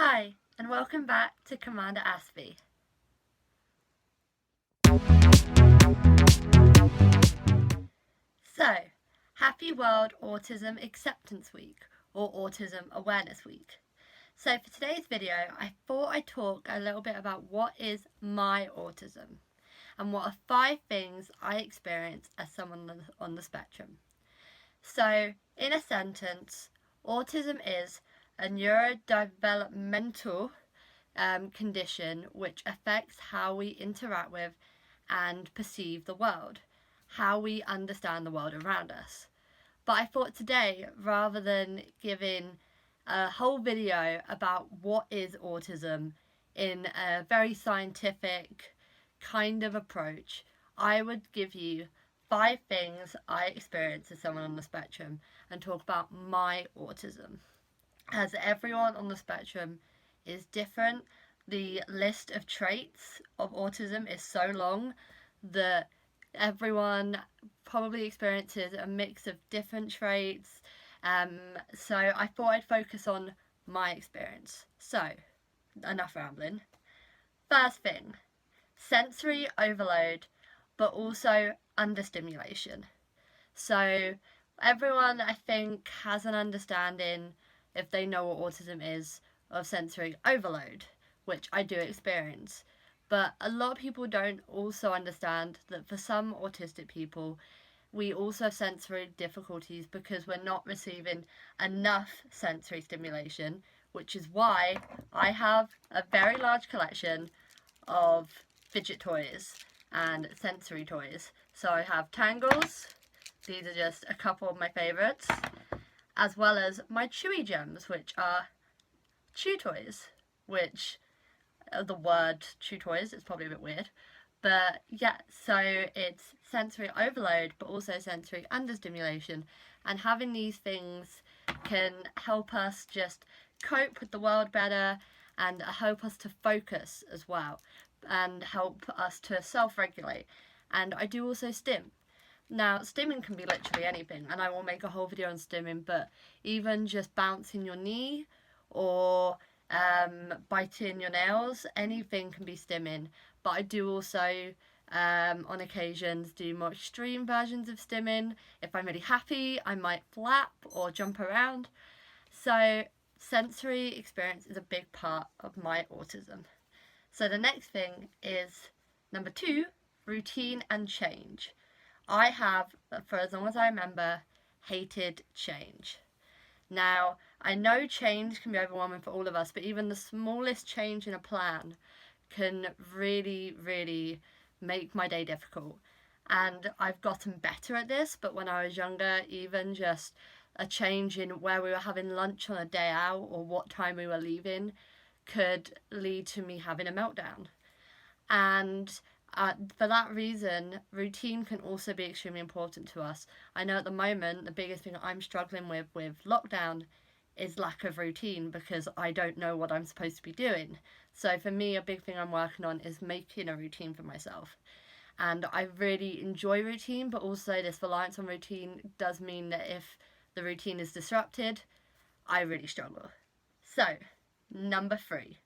Hi, and welcome back to Commander Aspie. So, happy World Autism Acceptance Week, or Autism Awareness Week. So for today's video, I thought I'd talk a little bit about what is my autism, and what are 5 things I experience as someone on the spectrum. So, in a sentence, autism is a neurodevelopmental condition which affects how we interact with and perceive the world, how we understand the world around us. But I thought today, rather than giving a whole video about what is autism in a very scientific kind of approach, I would give you 5 things I experience as someone on the spectrum and talk about my autism. As everyone on the spectrum is different, the list of traits of autism is so long that everyone probably experiences a mix of different traits. So I thought I'd focus on my experience. So, enough rambling. First thing, sensory overload, but also understimulation. So everyone, I think, has an understanding, if they know what autism is, of sensory overload, which I do experience. But a lot of people don't also understand that for some autistic people, we also have sensory difficulties because we're not receiving enough sensory stimulation, which is why I have a very large collection of fidget toys and sensory toys. So I have tangles, these are just a couple of my favourites, as well as my chewy gems, which are chew toys, which the word chew toys is probably a bit weird. But yeah, so it's sensory overload, but also sensory understimulation. And having these things can help us just cope with the world better and help us to focus as well and help us to self-regulate. And I do also stim. Now, stimming can be literally anything, and I will make a whole video on stimming, but even just bouncing your knee or biting your nails, anything can be stimming. But I do also, on occasions, do more extreme versions of stimming. If I'm really happy, I might flap or jump around. So sensory experience is a big part of my autism. So the next thing is number 2, routine and change. I have, for as long as I remember, hated change. Now, I know change can be overwhelming for all of us, but even the smallest change in a plan can really, really make my day difficult. And I've gotten better at this, but when I was younger, even just a change in where we were having lunch on a day out or what time we were leaving could lead to me having a meltdown. And for that reason, routine can also be extremely important to us. I know at the moment the biggest thing I'm struggling with lockdown is lack of routine because I don't know what I'm supposed to be doing. So for me, a big thing I'm working on is making a routine for myself. And I really enjoy routine, but also this reliance on routine does mean that if the routine is disrupted, I really struggle. So, number 3.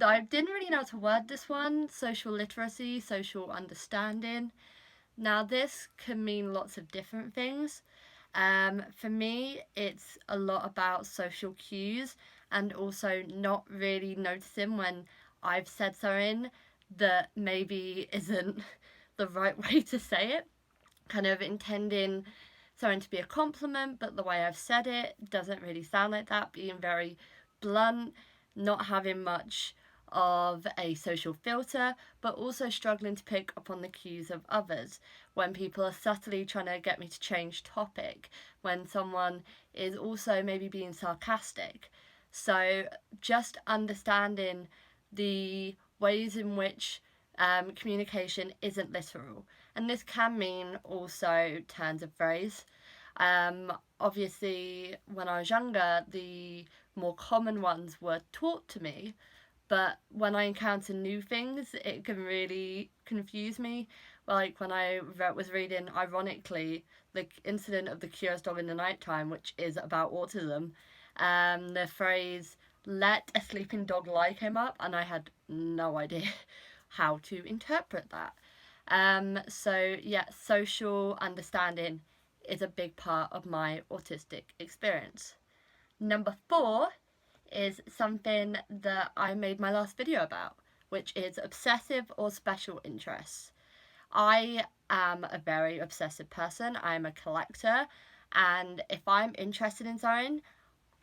I didn't really know how to word this one: social literacy, social understanding. Now, this can mean lots of different things. For me, it's a lot about social cues and also not really noticing when I've said something that maybe isn't the right way to say it. Kind of intending something to be a compliment, but the way I've said it doesn't really sound like that, being very blunt, not having much of a social filter, but also struggling to pick up on the cues of others when people are subtly trying to get me to change topic, when someone is also maybe being sarcastic. So just understanding the ways in which communication isn't literal, and this can mean also turns of phrase. Obviously, when I was younger, the more common ones were taught to me, but when I encounter new things, it can really confuse me. Like when I was reading, ironically, the incident of the curious dog in the nighttime, which is about autism, the phrase let a sleeping dog lie came up, and I had no idea how to interpret that. So yeah, social understanding is a big part of my autistic experience. Number 4 is something that I made my last video about, which is obsessive or special interests. I am a very obsessive person. I'm a collector, and if I'm interested in something,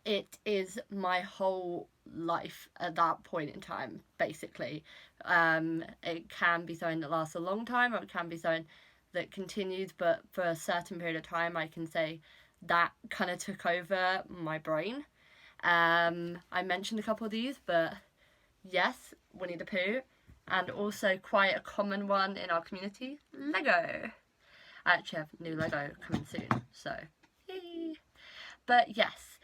it is my whole life at that point in time, basically. It can be something that lasts a long time, or it can be something that continues, but for a certain period of time, I can say that kind of took over my brain. I mentioned a couple of these, but yes, Winnie the Pooh, and also quite a common one in our community, Lego. I actually have new Lego coming soon, so yay. But yes,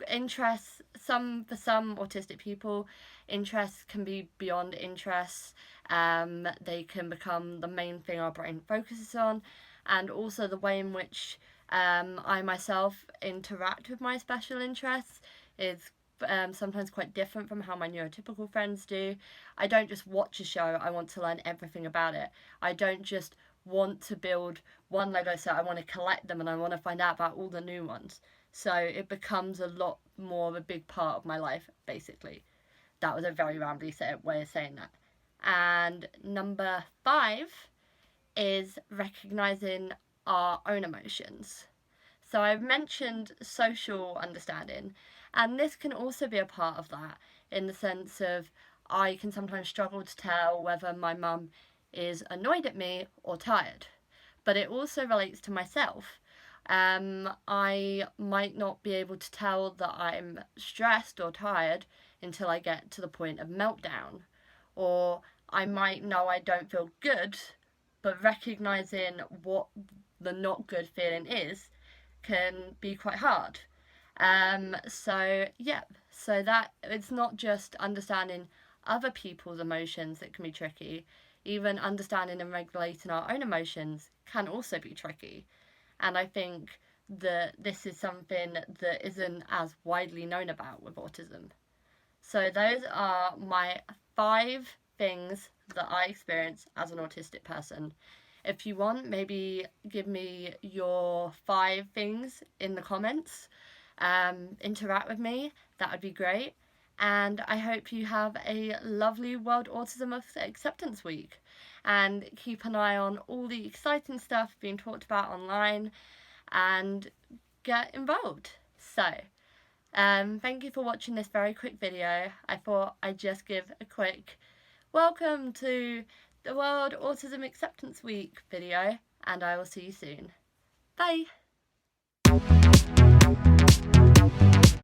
interests, for some autistic people, interests can be beyond interests. They can become the main thing our brain focuses on, and also the way in which I myself interact with my special interests is sometimes quite different from how my neurotypical friends do. I don't just watch a show, I want to learn everything about it. I don't just want to build one Lego set, I want to collect them and I want to find out about all the new ones. So it becomes a lot more of a big part of my life, basically. That was a very rambly way of saying that. And number 5 is recognizing our own emotions. So I've mentioned social understanding, and this can also be a part of that, in the sense of I can sometimes struggle to tell whether my mum is annoyed at me or tired. But it also relates to myself. I might not be able to tell that I'm stressed or tired until I get to the point of meltdown. Or I might know I don't feel good, but recognizing what the not good feeling is can be quite hard. So that it's not just understanding other people's emotions that can be tricky. Even understanding and regulating our own emotions can also be tricky. And I think that this is something that isn't as widely known about with autism. So those are my 5 things that I experience as an autistic person. If you want, maybe give me your 5 things in the comments. Interact with me, that would be great. And I hope you have a lovely World Autism Acceptance Week. And keep an eye on all the exciting stuff being talked about online and get involved. So, thank you for watching this very quick video. I thought I'd just give a quick welcome to the World Autism Acceptance Week video, and I will see you soon. Bye!